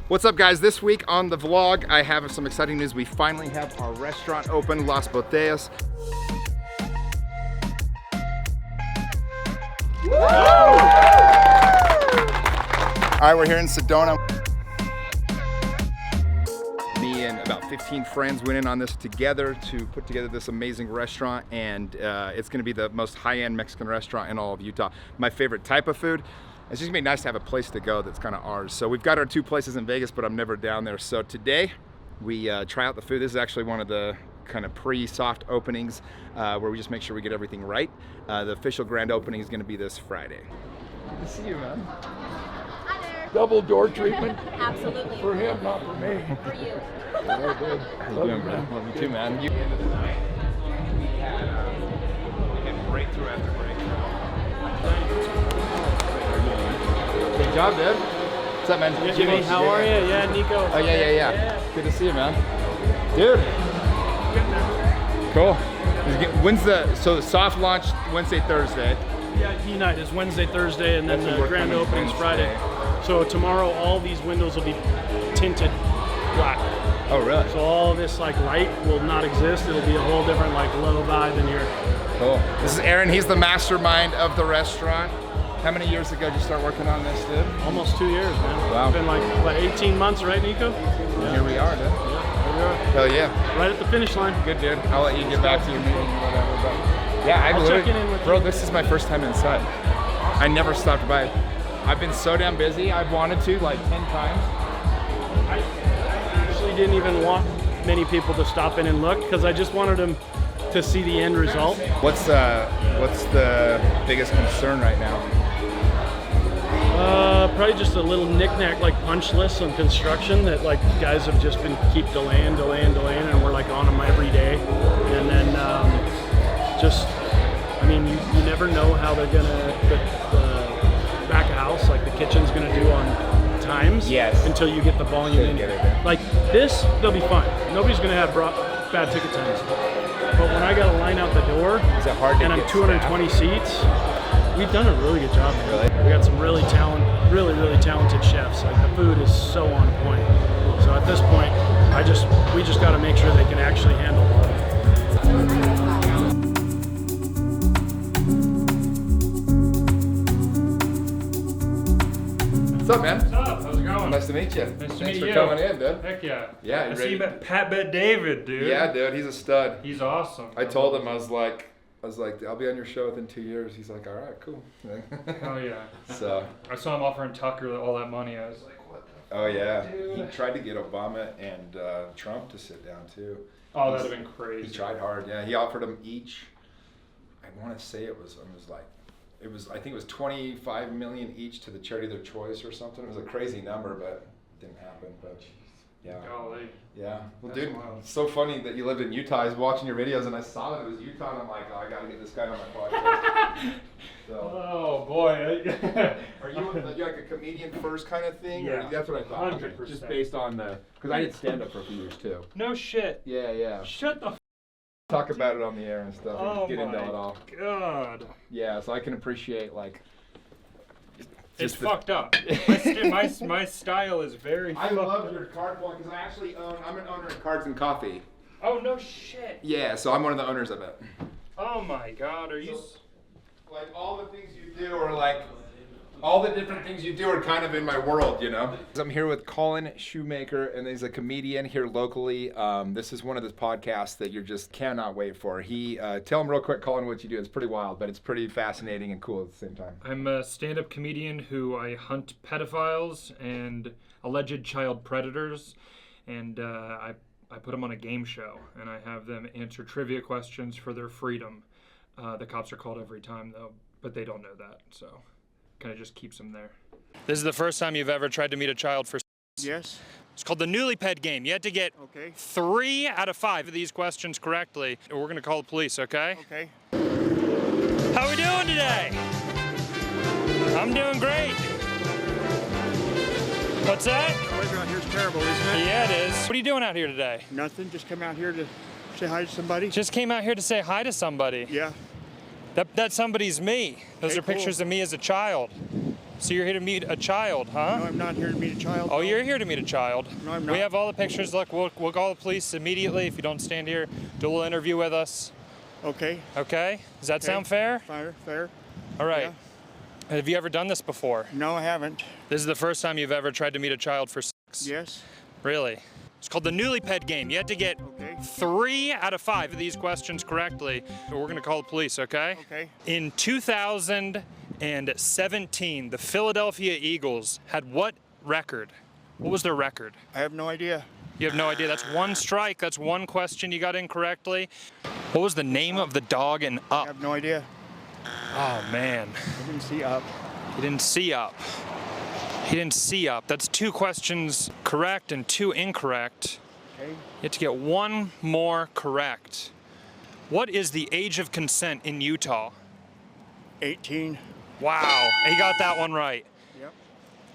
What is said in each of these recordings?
What's up guys? This week on the vlog, I have some exciting news. We finally have our restaurant open, Las Botellas. All right, we're here in Sedona. Me and about 15 friends went in on this together to put together this amazing restaurant, and it's gonna be the most high-end Mexican restaurant in all of Utah. My favorite type of food. It's just gonna be nice to have a place to go that's kind of ours. So we've got our two places in Vegas, but I'm never down there. So today we try out the food. This is actually one of the kind of pre-soft openings where we just make sure we get everything right. The official grand opening is gonna be this Friday. Good to see you, man. Hi there. Double door treatment? Absolutely. For him, not for me. For you. Very good. How you doing, man? Love you too, man. You end of the night, we had breakthrough after breakthrough. Good job, dude. What's up, man? Jimmy, how are you? Yeah, Nico. Oh, yeah. Good to see you, man. Dude. Cool. When's so soft launch Wednesday, Thursday? VIP night is Wednesday, Thursday, and then the grand opening's Friday. So tomorrow, all these windows will be tinted black. Oh, really? So all this like light will not exist. It'll be a whole different like low vibe in here. Cool. This is Aaron. He's the mastermind of the restaurant. How many years ago did you start working on this, dude? Almost 2 years, man. Wow. It's been like, what, 18 months, right, Nico? Yeah. Here we are, dude. Yeah, here we are. Hell yeah. Right at the finish line. Good, dude. I'll let you get back to your meeting or whatever. But yeah, I'll check in with bro, you. this is my first time inside. I never stopped by. I've been so damn busy. I've wanted to like 10 times. I actually didn't even want many people to stop in and look because I just wanted them to see the end result. What's the biggest concern right now? Probably just a little knick-knack like punch list on construction that like guys have just been keep delaying, and we're like on them every day. And then I mean, you never know how they're gonna, the back of house, like the kitchen's gonna do on times. Yes. Until you get the volume in. Get it there. Like this, they'll be fine. Nobody's gonna have bad ticket times. But when I gotta line out the door, Is it hard to and I'm get 220 seats, we've done a really good job, man. Really? We got some really talented chefs. Like the food is so on point. So at this point, we just got to make sure they can actually handle it. What's up, man? What's up? How's it going? Nice to meet you. Nice to Thanks meet for you. coming in, dude. Heck yeah. Yeah, you I ready? see you met Pat Bet David, dude. Yeah, dude, he's a stud. He's awesome. I told him, I was like, I'll be on your show within 2 years. He's like, all right, cool. Oh yeah. So. I saw him offering Tucker all that money. I was like, what the Oh yeah. dude? He tried to get Obama and Trump to sit down too. Oh, that'd have been crazy. He tried hard. Yeah, he offered them each. I want to say it was I think it was 25 million each to the charity of their choice or something. It was a crazy number, but it didn't happen. But yeah. Golly. Yeah. Well, That's dude, wild. it's so funny that you lived in Utah. I was watching your videos and I saw that it was Utah, and I'm like, oh, I gotta get this guy on my podcast. So. Oh boy. Are you like a comedian first kind of thing? Yeah. Or that's what I thought. 100%. Just based on because I did stand up for a few years too. No shit. Yeah. Shut the Talk about it on the air and stuff. Oh and get into my it all. God. Yeah, so I can appreciate like. It's just the- fucked up. My style is very I fucked love up. your card point because I actually I'm an owner of Cards and Coffee. Oh no shit. Yeah, so I'm one of the owners of it. Oh my God, are you? Like all the things you do are like. All the different things you do are kind of in my world, you know? I'm here with Colin Shoemaker, and he's a comedian here locally. This is one of the podcasts that you just cannot wait for. Tell him real quick, Colin, what you do. It's pretty wild, but it's pretty fascinating and cool at the same time. I'm a stand-up comedian who I hunt pedophiles and alleged child predators, and I put them on a game show, and I have them answer trivia questions for their freedom. The cops are called every time, though, but they don't know that, so kind of just keeps them there. This is the first time you've ever tried to meet a child for Yes. It's called the Newly Ped game. You had to get Okay. 3 out of 5 of these questions correctly, or we're gonna call the police, okay? Okay. How we doing today? I'm doing great. What's that? The weather out here is terrible, isn't it? Yeah, it is. What are you doing out here today? Nothing. Just come out here to say hi to somebody. Just came out here to say hi to somebody. Yeah. That somebody's me. Those Okay, are pictures cool. of me as a child. So you're here to meet a child, huh? No, I'm not here to meet a child. Oh, you're here to meet a child. No, I'm not. We have all the pictures. Look, we'll call the police immediately if you don't stand here. Do a little interview with us. Okay. Okay? Does that sound fair? Fair. All right. Yeah. Have you ever done this before? No, I haven't. This is the first time you've ever tried to meet a child for sex? Yes. Really? It's called the newly ped game. You had to get 3 out of 5 of these questions correctly. We're going to call the police, okay? Okay. In 2017, the Philadelphia Eagles had what record? What was their record? I have no idea. You have no idea. That's 1 strike. That's 1 question you got incorrectly. What was the name of the dog in I Up? have no idea. Oh, man. I didn't see Up. He didn't see Up. He didn't see Up. That's 2 questions correct and 2 incorrect. Okay. You have to get 1 more correct. What is the age of consent in Utah? 18. Wow, he got that one right. Yep.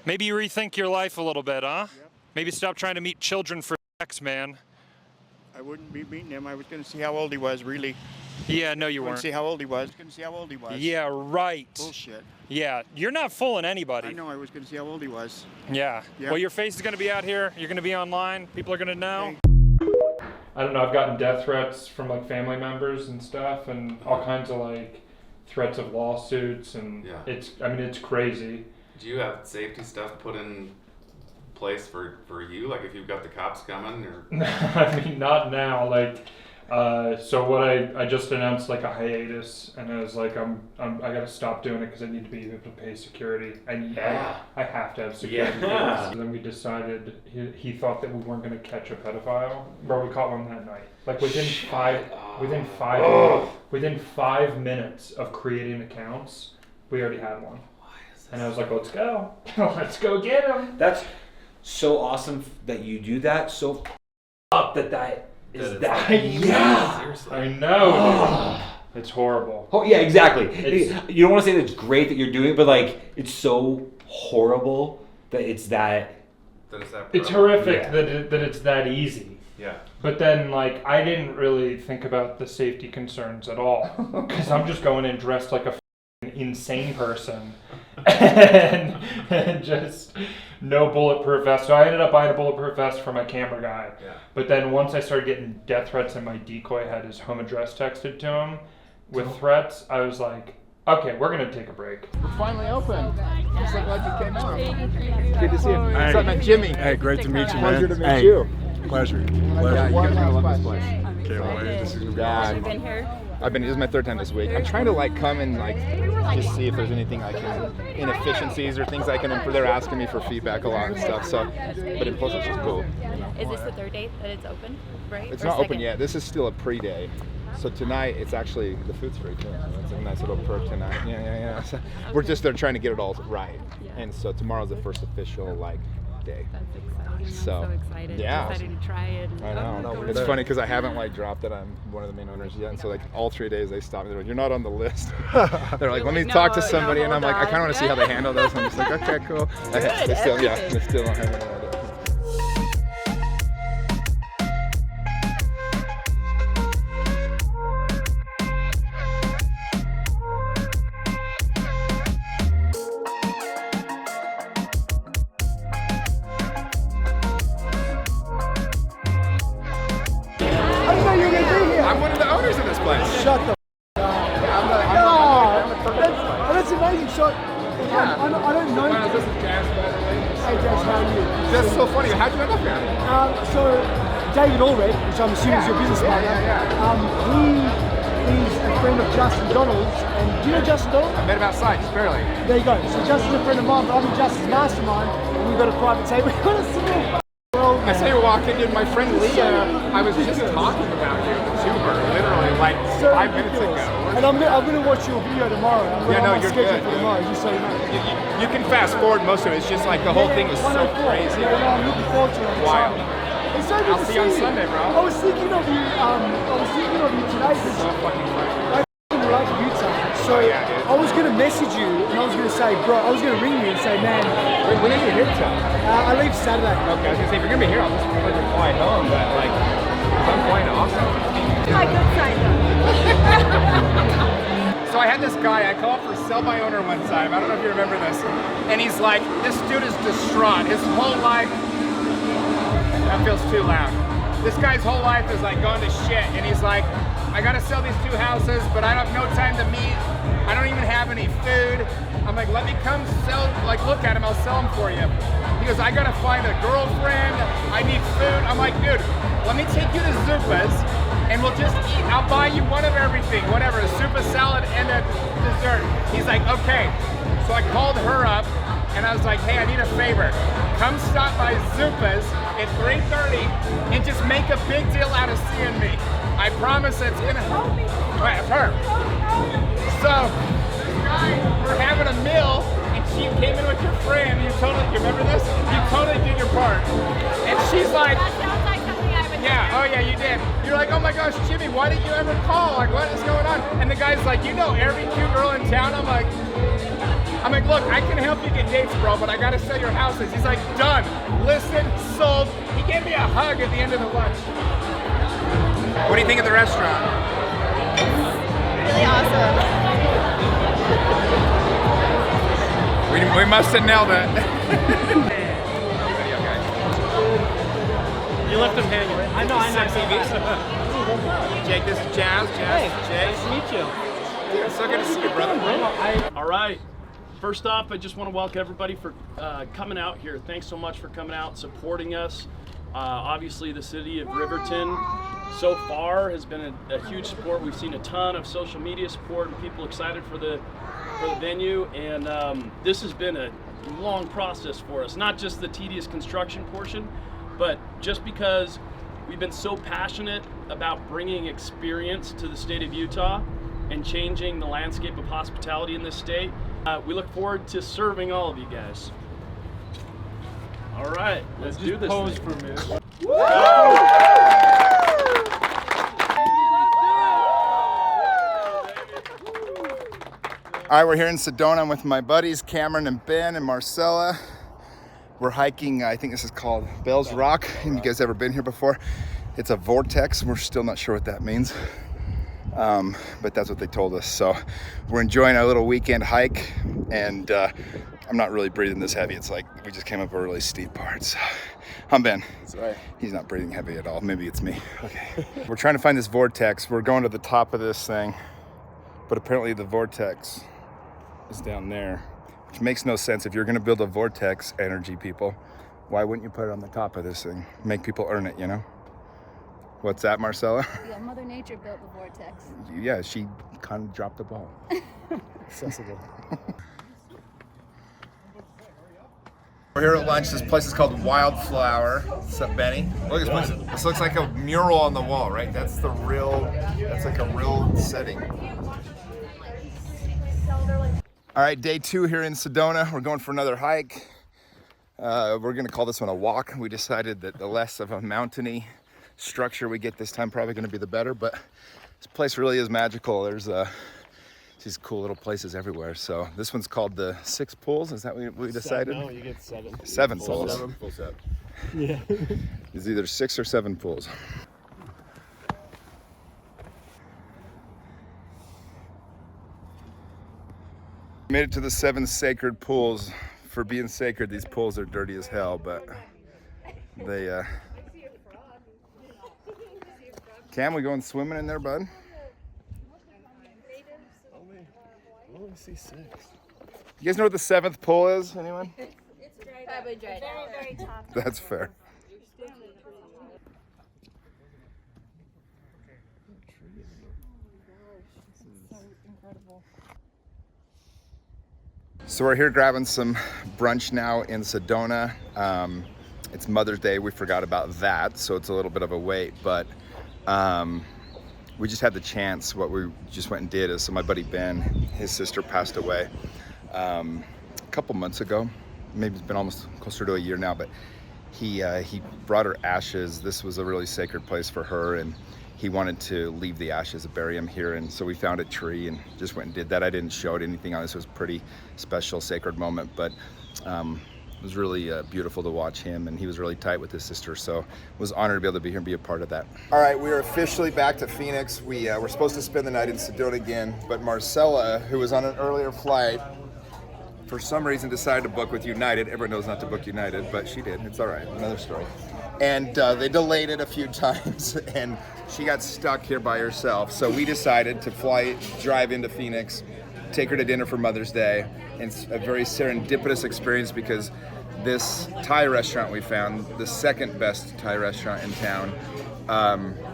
Maybe you rethink your life a little bit, huh? Yep. Maybe stop trying to meet children for sex, man. I wouldn't be meeting him. I was going to see how old he was, really. Yeah, no, you I weren't. see how old he was. Going to see how old he was. Yeah, right. Bullshit. Yeah, you're not fooling anybody. I know. I was going to see how old he was. Yeah. Yeah. Well, your face is going to be out here. You're going to be online. People are going to know. Okay. I don't know. I've gotten death threats from like family members and stuff, and all kinds of like threats of lawsuits, and Yeah. it's crazy. Do you have safety stuff put in place for you? Like if you've got the cops coming or? I mean, not now. Like, so what I just announced like a hiatus, and I was like, I gotta stop doing it because I need to be able to pay security, and I have to have security. Yeah. And then we decided he thought that we weren't gonna catch a pedophile, but we caught one that night. Like within five minutes of creating accounts, we already had one. And I was like, let's go. Let's go get him. That's so awesome that you do that. So up that is that. Yeah. Seriously. I know. It's horrible. Oh yeah, exactly. It's- You don't want to say that it's great that you're doing it, but like it's so horrible that it's that. That is that It's prevalent? horrific Yeah. that it's that easy. Yeah. But then, like, I didn't really think about the safety concerns at all. Because I'm just going in dressed like a f***ing insane person. and just no bulletproof vest. So I ended up buying a bulletproof vest for my camera guy. Yeah. But then once I started getting death threats and my decoy had his home address texted to him with threats, I was like, okay, we're going to take a break. We're finally open. Just looked like you came out. Good to see you. What's up, man? Jimmy. Hey, great to meet you, man. Pleasure to meet Hey, you. Pleasure. Yeah, Pleasure. you guys are gonna love this place. Can't wait. This is gonna be Yeah. awesome. Been here? This is my 3rd time this week. I'm trying to like come and like just see if there's anything I can, inefficiencies or things I can improve. They're asking me for feedback a lot and stuff. So, but in plus it's just cool. Is this the 3rd day that it's open, right? It's Or not open second? yet. This is still a pre-day. So tonight it's actually the food's free too. So it's a nice little perk tonight. Yeah. So we're just there trying to get it all right. Yeah. And so tomorrow's the first official like day. That's exciting. So, I'm so excited. yeah. I'm excited to try it. I know. It's funny because I haven't like dropped that I'm one of the main owners yet, and so like all 3 days they stop me. They're like, "You're not on the list." They're like, "Let me No, talk to no, somebody," and I'm like, "I hold kind of want to see how they handle this." I'm just like, "Okay, cool." They still don't have any idea. I didn't know you were going to be here. I'm one of the owners of this place. Shut the that's amazing. So, I don't know. This is Jazz, by the way. Hey, Jess, how are you? That's so funny. How'd you end up here? So, David Allred, which I'm assuming is your business partner, he is a friend of Justin Donald's. And do you know Justin Donald? I met him outside, just barely. There you go. So Justin's a friend of mine, but I'm in Justin's mastermind, and we've got a private table. We've got a small world. I saw you walking in. My friend Leah, I was just talking about you to her, literally like 5 minutes ago. And I'm gonna watch your video tomorrow. I'm you're scheduled good. for tomorrow, just so you know. You can fast forward most of it. It's just like the whole thing is so 104. crazy. Yeah, no, I'm looking forward to it. I'm Wild. excited. It's so good I'll to see you on you. Sunday, bro. I was thinking of you. Today because So fucking funny. I like Utah. So Yeah, dude. I was gonna message you and I was gonna say, bro, I was gonna ring you and say, man, Wait, when are you here till? I leave Saturday. Okay, I was gonna say if you're gonna be here, I'll just probably fly home. But like, if I'm flying to Austin. My good side though. So I had this guy, I called for sell by owner one time. I don't know if you remember this. And he's like, this dude is distraught. His whole life, that feels too loud. This guy's whole life is like going to shit. And he's like, I gotta sell these 2 houses, but I don't have no time to meet. I don't even have any food. I'm like, let me come sell, like look at him, I'll sell them for you. He goes, I gotta find a girlfriend, I need food. I'm like, dude, let me take you to Zupas and we'll just eat. I'll buy you one of everything, whatever, a soup, a salad, and a dessert. He's like, okay. So I called her up and I was like, hey, I need a favor. Come stop by Zupas at 3:30 and just make a big deal out of seeing me. I promise it's gonna help me. Right, her. So, this guy, we're having a meal, and she came in with your friend. You remember this? You totally did your part. And she's like, That sounds like something I would do. yeah, oh yeah, you did. You're like, oh my gosh, Jimmy, why didn't you ever call? Like, what is going on? And the guy's like, you know every cute girl in town? I'm like, look, I can help you get dates, bro, but I gotta sell your houses. He's like, done, listed, sold. He gave me a hug at the end of the lunch. What do you think of the restaurant? Really awesome. We must have nailed it. You left him hanging. I know, I'm TV. Jake, this is Jazz. Hey, Jake. nice to meet you. It's so good to see you, brother. All right. First off, I just want to welcome everybody for coming out here. Thanks so much for coming out, supporting us. Obviously, the city of Riverton so far has been a huge support. We've seen a ton of social media support and people excited for the venue. And this has been a long process for us, not just the tedious construction portion, but just because we've been so passionate about bringing experience to the state of Utah and changing the landscape of hospitality in this state. We look forward to serving all of you guys. All right, let's do this. Pose thing. for a minute. All right, we're here in Sedona. I'm with my buddies, Cameron and Ben and Marcella. We're hiking, I think this is called Bell's Rock. And you guys ever been here before? It's a vortex. We're still not sure what that means. But that's what they told us. So we're enjoying our little weekend hike, and I'm not really breathing this heavy. It's like we just came up a really steep part. So I'm Ben. That's right. He's not breathing heavy at all. Maybe it's me. Okay. We're trying to find this vortex. We're going to the top of this thing, but apparently the vortex is down there, which makes no sense. If you're going to build a vortex, energy people, why wouldn't you put it on the top of this thing? Make people earn it, you know? What's that, Marcella? Yeah, Mother Nature built the vortex. Yeah, she kind of dropped the ball. Accessible. We're here at lunch. This place is called Wildflower. What's up, Benny? Look at this place. This looks like a mural on the wall, right? That's like a real setting. All right, day 2 here in Sedona. We're going for another hike. We're gonna call this one a walk. We decided that the less of a mountainy structure we get this time, probably gonna be the better, but this place really is magical. There's these cool little places everywhere. So this one's called the 6 pools. Is that what we decided? No, you get 7. 7 pools. Full set. Yeah. It's either 6 or 7 pools. Made it to the 7 sacred pools. For being sacred, these pools are dirty as hell, but they Cam, we going swimming in there, bud? I only see 6. You guys know what the 7th pool is? Anyone? Probably dried out. Very top. That's fair. So we're here grabbing some brunch now in Sedona. It's Mother's Day. We forgot about that, so it's a little bit of a wait, but we just had the chance. What we just went and did is, so my buddy Ben, his sister passed away a couple months ago. Maybe it's been almost closer to a year now, but he brought her ashes. This was a really sacred place for her, and he wanted to leave the ashes and bury them here, and so we found a tree and just went and did that. I didn't show it anything on this. It was a pretty special, sacred moment, but It was really beautiful to watch him, and he was really tight with his sister, so was honored to be able to be here and be a part of that. All right, we are officially back to Phoenix. We were supposed to spend the night in Sedona again, but Marcella, who was on an earlier flight, for some reason decided to book with United. Everyone knows not to book United, but she did. It's all right, another story. And they delayed it a few times, and she got stuck here by herself. So we decided to drive into Phoenix, take her to dinner for Mother's Day. And it's a very serendipitous experience because this Thai restaurant we found, the second best Thai restaurant in town,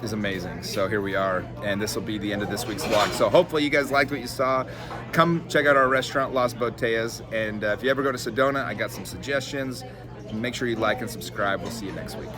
is amazing. So here we are, and this will be the end of this week's vlog. So hopefully you guys liked what you saw. Come check out our restaurant, Las Botellas, and if you ever go to Sedona, I got some suggestions. Make sure you like and subscribe. We'll see you next week.